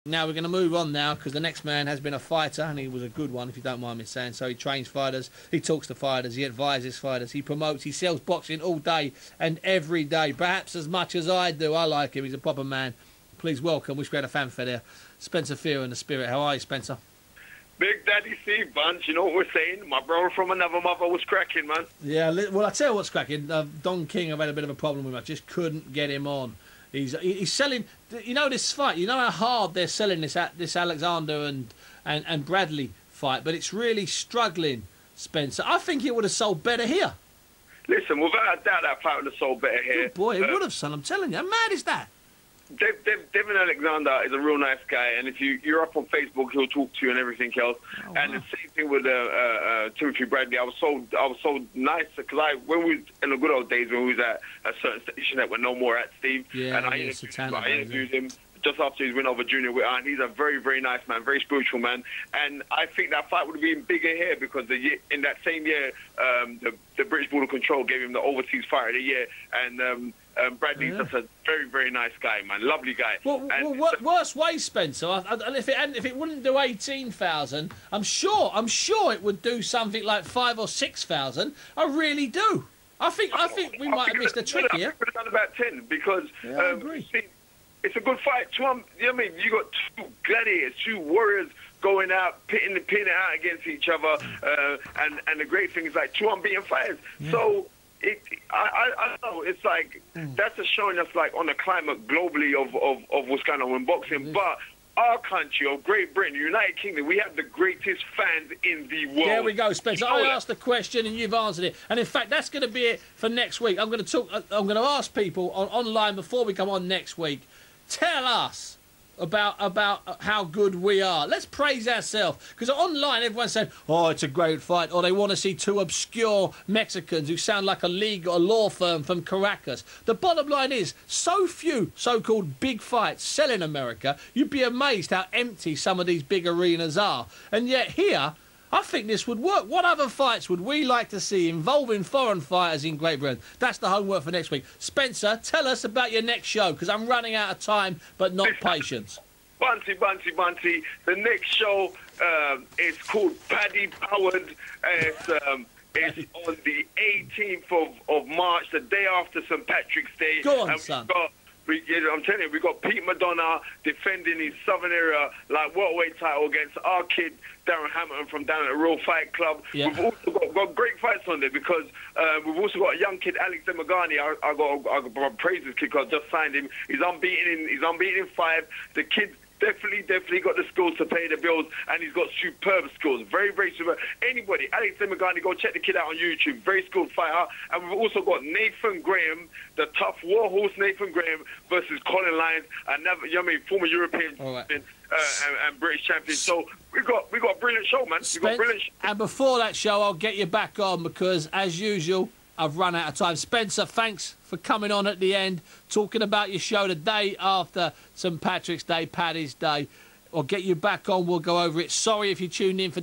Now we're going to move on now because the next man has been a fighter, and he was a good one, if you don't mind me saying so. He trains fighters, he talks to fighters, he advises fighters, he promotes, he sells boxing all day and every day, perhaps as much as I do. I like him, he's a proper man. Please welcome, wish we had a fanfare there, Spencer Fearon, the Spirit. How are you, Spencer? Big Daddy Steve Bunch, you know what we're saying? My brother from another mother was cracking, man. Yeah, well, I tell you what's cracking. Don King, I've had a bit of a problem with him. I just couldn't get him on. He's selling, you know, this fight. You know how hard they're selling this Alexander and Bradley fight, but it's really struggling, Spencer. I think it would have sold better here. Listen, without a doubt, that fight would have sold better here. Good boy, it would have, son. I'm telling you. How mad is that? Devin Alexander is a real nice guy, and if you're up on Facebook, he'll talk to you and everything else. Oh, and wow. the same thing with Timothy Bradley. I was so nice because when we was in the good old days when we was at a certain station that we're no more at, Steve. Yeah, and I interviewed him just after his win over Junior Witt, and he's a very, very nice man, very spiritual man. And I think that fight would have been bigger here because in that same year, the British Border Control gave him the Overseas Fighter of the Year, and Bradley's just a very, very nice guy, man, lovely guy. Well, worst way, Spencer. If it wouldn't do 18,000, I'm sure it would do something like 5,000 or 6,000. I really do. I think we might have missed a trick here. I could have done about 10 because I agree. It's a good fight. You know what I mean? You got two gladiators, two warriors going out, pitting it out against each other, and the great thing is like two unbeaten fighters. Yeah. So I don't know. It's like that's just showing us like on the climate globally of what's going on in boxing, but. Our country, of Great Britain, United Kingdom, we have the greatest fans in the world. There we go, Spencer. I asked the question and you've answered it. And in fact, that's going to be it for next week. I'm going to ask people online before we come on next week. Tell us about how good we are. Let's praise ourselves. Because online, everyone's saying, oh, it's a great fight. Or they want to see two obscure Mexicans who sound like a league or a law firm from Caracas. The bottom line is, so few so-called big fights sell in America, you'd be amazed how empty some of these big arenas are. And yet here, I think this would work. What other fights would we like to see involving foreign fighters in Great Britain? That's the homework for next week. Spencer, tell us about your next show, because I'm running out of time, but not patience. Bunty. The next show is called Paddy Powered. It's on the 18th of March, the day after St. Patrick's Day. Go on, son. I'm telling you, we got Pete Madonna defending his Southern Area welterweight title against our kid Darren Hamilton from down at the Real Fight Club. Yeah. We've also got great fights on there because we've also got a young kid, Alex Demagani. I got praise this kid because I just signed him. He's unbeaten in 5. The kid definitely got the skills to pay the bills, and he's got superb skills. Very, very superb. Anybody, Alex Demagani, go check the kid out on YouTube. Very skilled fighter. And we've also got Nathan Graham, the tough warhorse Nathan Graham versus Colin Lyons, another, former European champion and British champion. So we got a brilliant show, man. We got a brilliant show. And before that show, I'll get you back on because, as usual, I've run out of time. Spencer, thanks for coming on at the end, talking about your show the day after St. Patrick's Day, Paddy's Day. I'll get you back on. We'll go over it. Sorry if you tuned in for